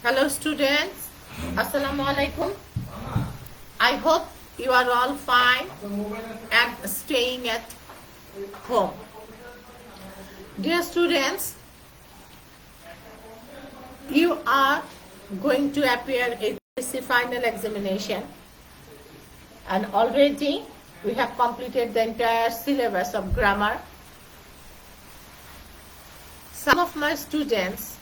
Hello students, Assalamu alaikum. I hope you are all fine and staying at home. Dear students, you are going to appear in the final examination, and already we have completed the entire syllabus of grammar. Some of my students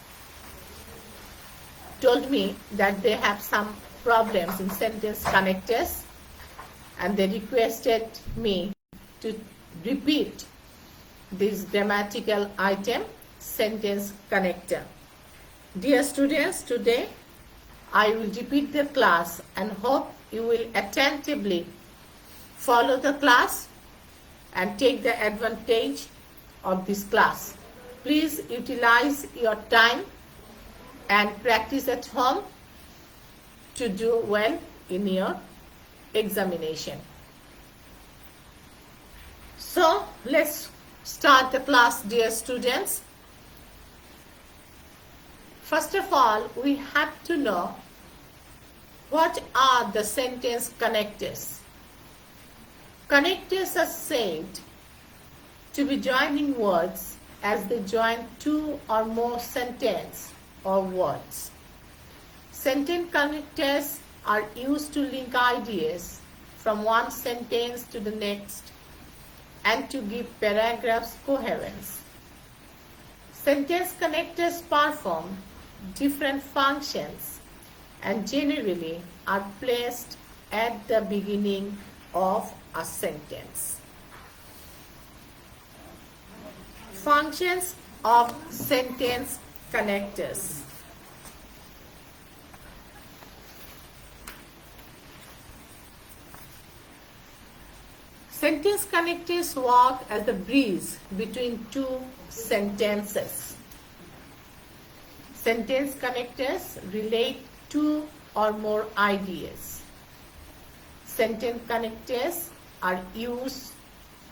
told me that they have some problems in sentence connectors, and they requested me to repeat this grammatical item, sentence connector. Dear students, today I will repeat the class and hope you will attentively follow the class and take the advantage of this class. Please utilize your time and practice at home to do well in your examination. So let's start the class, dear students. First of all, we have to know what are the sentence connectors. Connectors are said to be joining words as they join two or more sentences or words. Sentence connectors are used to link ideas from one sentence to the next and to give paragraphs coherence. Sentence connectors perform different functions and generally are placed at the beginning of a sentence. Functions of sentence connectors. Sentence connectors work as the bridge between two sentences. Sentence connectors relate two or more ideas. Sentence connectors are used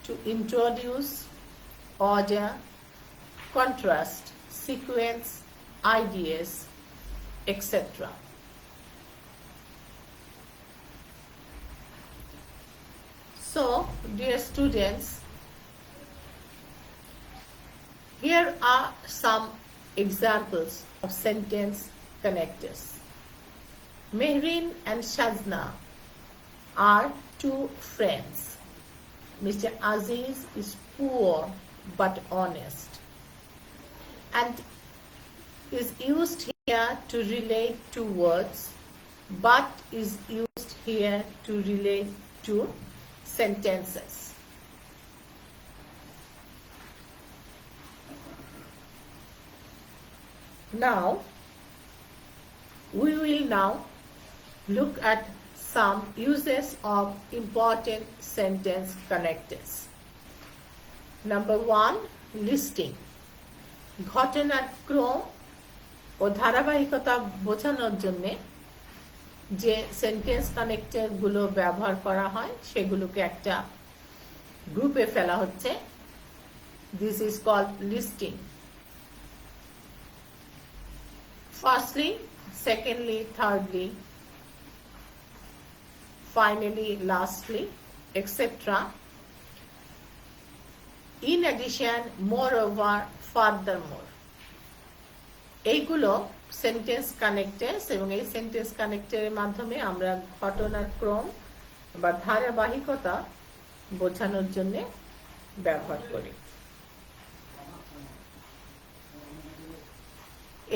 to introduce order, contrast, sequence, ideas, etc. So, dear students, here are some examples of sentence connectors. Mehrin and Shazna are two friends. Mr. Aziz is poor but honest, and is used here to relate to words, but is used here to relate to sentences. Now, we will now look at some uses of important sentence connectors. Number 1, listing. ঘটনার ক্রম ও ধারাবাহিকতা বোঝানোর জন্য যে sentence connector গুলো ব্যবহার করা হয় সেগুলোকে একটা গ্রুপে ফেলা হচ্ছে. This is called listing. Firstly, secondly, thirdly, finally, lastly, etc. In addition, moreover, furthermore. এইগুলো সেন্টেন্স কানেক্টরস, এবং এই সেন্টেন্স কানেক্টরের মাধ্যমে আমরা ঘটনার ক্রম বা ধারাবাহিকতা বোঝানোর জন্য ব্যবহার করি.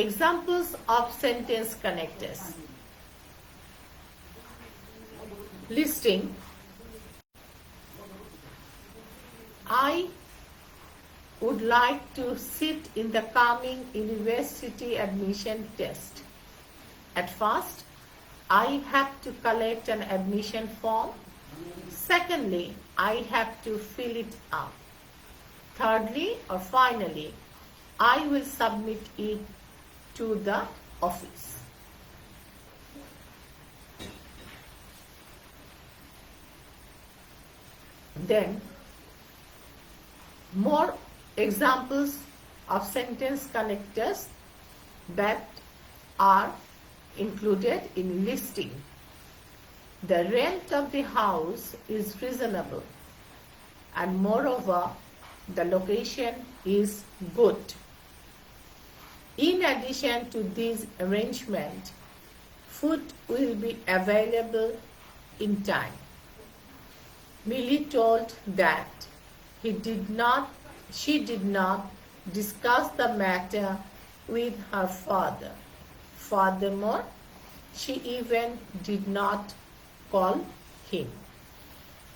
Examples of sentence connectors. Listing. I would like to sit in the coming university admission test. At first, I have to collect an admission form. Secondly, I have to fill it up. Thirdly, or finally, I will submit it to the office. Then, more examples of sentence connectors that are included in listing. The rent of the house is reasonable, and moreover, the location is good. In addition to these arrangements, food will be available in time. Millie told that she did not discuss the matter with her father. Furthermore, she even did not call him.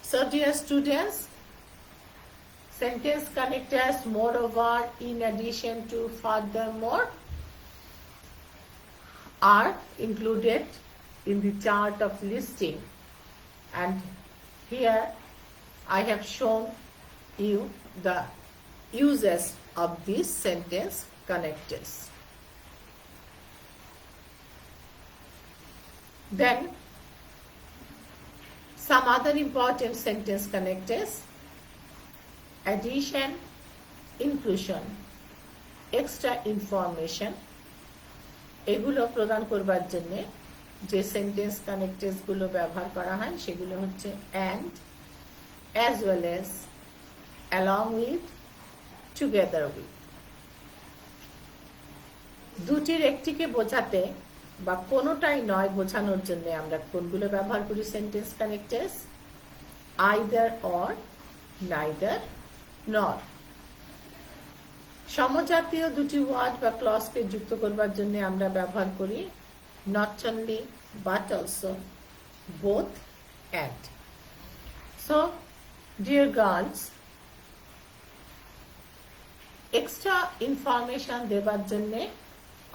So, dear students, sentence connectors, moreover, in addition to, furthermore, are included in the chart of listing, and here I have shown you the uses of these sentence connectors. Then some other important sentence connectors: addition, inclusion, extra information, এগুলো প্রদান করবার জন্য যে sentence connectors গুলো ব্যবহার করা হয় সেগুলো হচ্ছে and, as well as, along with, together with. দুটির একটিকে বোঝাতে বা কোনোটাই নয় বোঝানোর জন্য আমরা কোনগুলো ব্যবহার করি sentence connectors? either or, neither nor. সমজাতীয় দুটি ওয়ার্ড বা ক্লজকে যুক্ত করবার জন্য আমরা ব্যবহার করি not only but also, both and. So, dear girls, extra information দেবার জন্য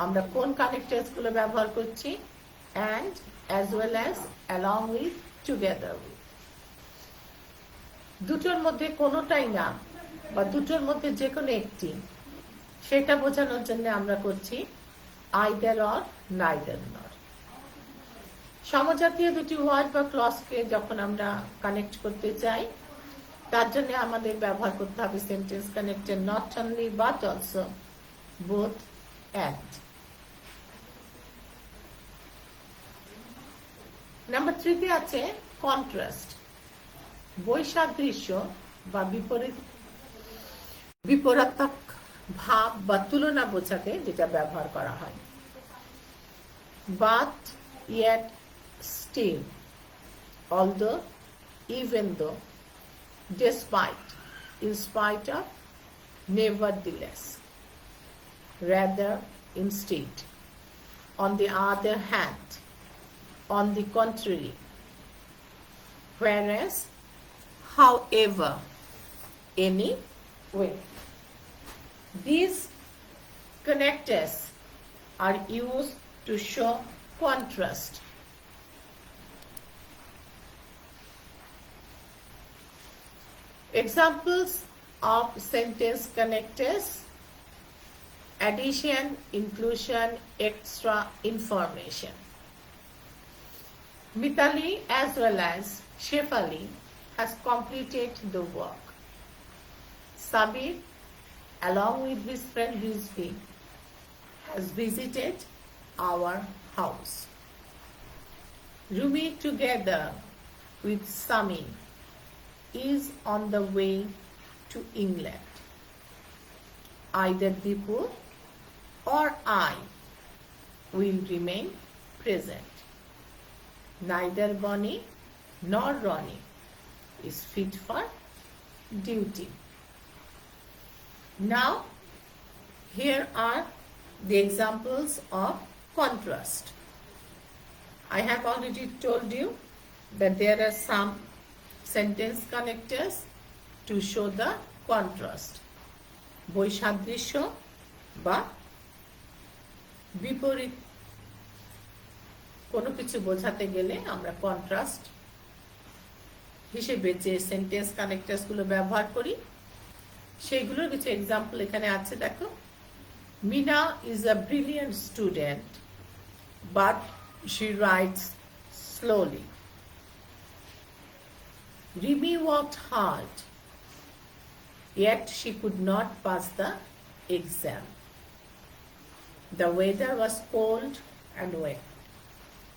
আমরা কোন কানেক্টরস গুলো ব্যবহার করছি? and, as well as, along with, together with. দুটোর মধ্যে কোনোটাই না বা দুটোর মধ্যে যে কোনো একটি, সেটা বোঝানোর জন্য আমরা করছি either or, neither nor. সমজাতীয় দুটি ওয়ার্ড বা ক্লজকে যখন আমরা কানেক্ট করতে চাই তার জন্য আমাদের ব্যবহার করতে হবে sentence connector not only but also, both and. Number 3 তে আছে কন্ট্রাস্ট, বৈসাদৃশ্য বা বিপরীতাত্মক ভাব বা তুলনা বোঝাতে যেটা ব্যবহার করা হয়। but, yet, still, although, even though, despite, in spite of, nevertheless, rather, instead, on the other hand, on the contrary, whereas, however, anyway. These connectors are used to show contrast. Examples of sentence connectors: addition, inclusion, extra information. Mitali as well as Shefali has completed the work. Sabir, along with his friend Rizvi, has visited our house. Rumi, together with Sami, is on the way to England. Either Dipu or I will remain present. Neither Bonnie nor Ronnie is fit for duty. Now, here are the examples of contrast. I have already told you that there are some sentence connectors to show the contrast. বৈসাদৃশ্য বা বিপরীত কোনো কিছু বোঝাতে গেলে আমরা contrast হিসেবে যে sentence connectors গুলো ব্যবহার করি সেইগুলোর কিছু এক্সাম্পল এখানে আছে। দেখো, Mina is a brilliant student but she writes slowly. Rimi worked hard yet she could not pass the exam. The weather was cold and wet.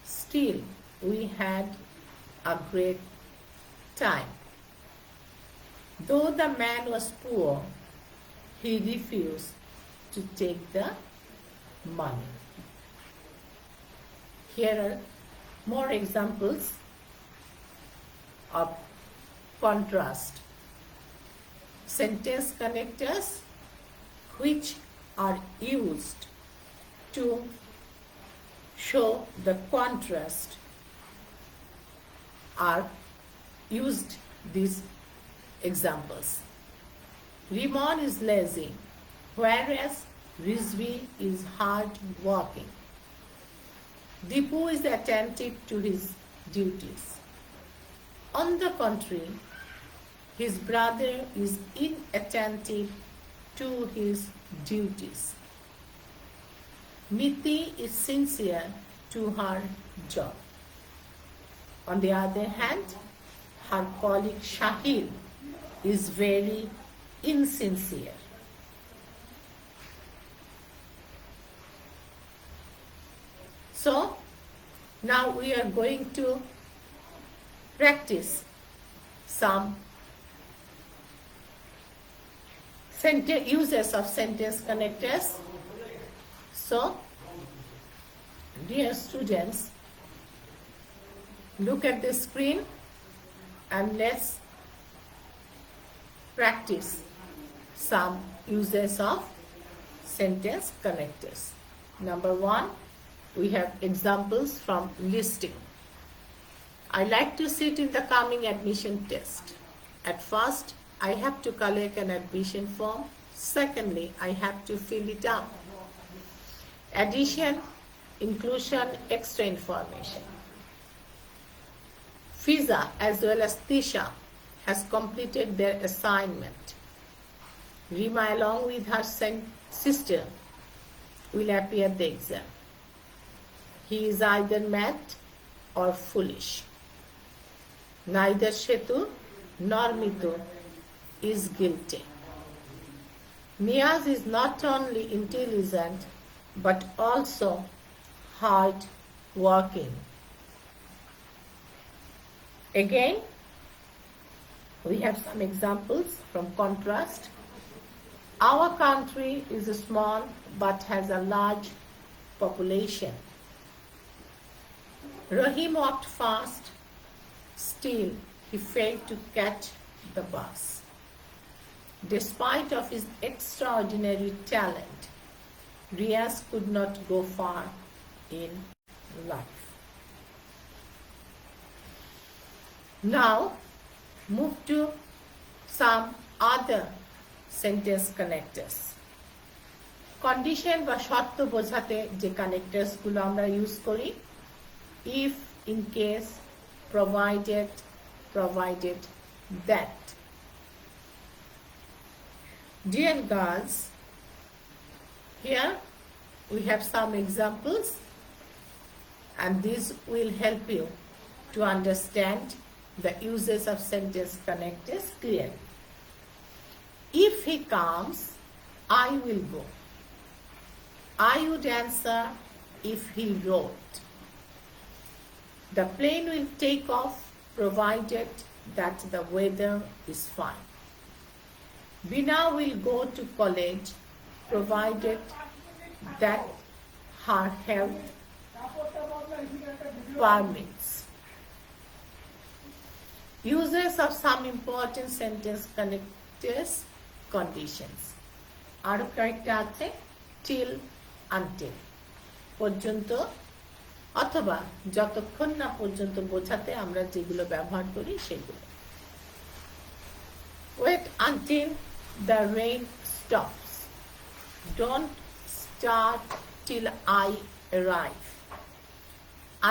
Still, we had a great time. Though the man was poor, he refused to take the money. Here are more examples of contrast. Sentence connectors which are used to show the contrast are used these examples. Rimon is lazy, whereas Rizvi is hard working. Dipu is attentive to his duties. On the contrary, his brother is inattentive to his duties. Miti is sincere to her job. On the other hand, her colleague Shahil is very insincere. So, now we are going to practice some uses of sentence connectors. So, dear students, look at the screen and let's practice some uses of sentence connectors. Number one, we have examples from listing. I like to sit in the coming admission test. At first, I have to collect an admission form. Secondly, I have to fill it up. Addition, inclusion, extra information. Fiza as well as Tisha has completed their assignment. Rima along with her sister will appear at the exam. He is either mad or foolish. Neither Shetu nor Mitu is guilty. Niyaz is not only intelligent but also hard working. Again, we have some examples from contrast. Our country is small but has a large population. Rahim walked fast, still he failed to catch the bus. Despite of his extraordinary talent, Riaz could not go far in life. Now, move to some other sentence connectors. Condition বা শর্ত বোঝাতে যে connectors গুলো আমরা use করি, if, in case, provided, provided that. Dear girls, here we have some examples and these will help you to understand the uses of sentence connectors clearly. If he comes, I will go. I would answer if he wrote. The plane will take off provided that the weather is fine. Bina will go to college provided that her health permits. Uses of some important sentence connectors conditions. আরো কয়েকটা আছে till, until পর্যন্ত অথবা যতক্ষণ না পর্যন্ত বোঝাতে আমরা যেগুলো ব্যবহার করি সেগুলো। Wait until the rain stops. Don't start till I arrive.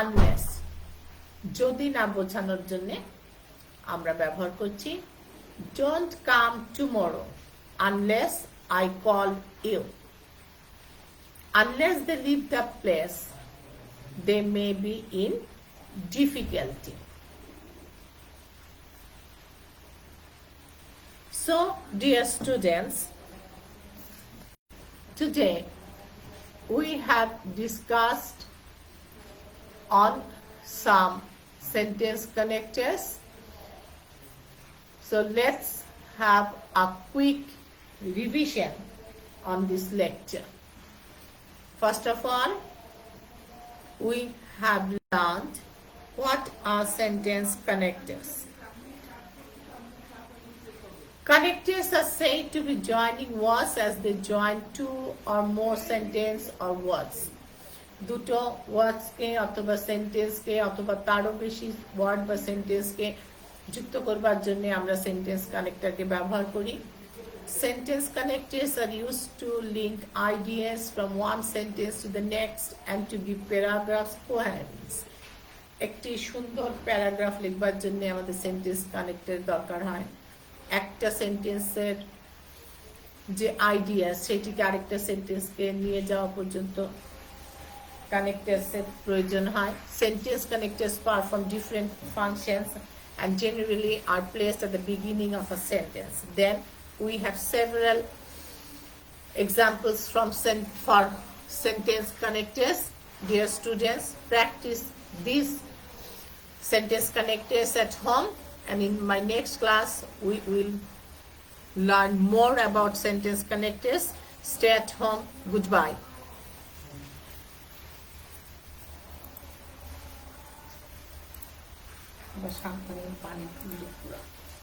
Unless, যদি না বোঝানোর জন্য আমরা ব্যবহার করছি don't come tomorrow unless I call you. Unless they leave the place, they may be in difficulty. So, dear students, today we have discussed on some sentence connectors. So let's have a quick revision on this lecture. First of all, we have learned what are sentence connectors. Connectors are said to be joining words as they join two or more sentence or words. দুটো ওয়ার্ডসকে অথবা সেন্টেন্সকে অথবা তারও বেশি word বা সেন্টেন্সকে যুক্ত করবার জন্য আমরা সেন্টেন্স কানেক্টরকে ব্যবহার করি। Sentence connectors are used to link ideas from one sentence to the next and to give paragraphs coherence. একটি সুন্দর প্যারাগ্রাফ লিখবার জন্য আমাদের সেন্টেন্স কানেক্টর দরকার হয়। একটা সেন্টেন্সের যে আইডিয়া সেটিকে আরেকটা সেন্টেন্সকে নিয়ে যাওয়া পর্যন্ত connectors প্রয়োজন হয়। Sentence connectors perform different functions and generally are placed at the beginning of a sentence. Then we have several examples for sentence connectors. Dear students, practice these sentence connectors at home, and in my next class we will learn more about sentence connectors. Stay at home. Goodbye. Basta panin panin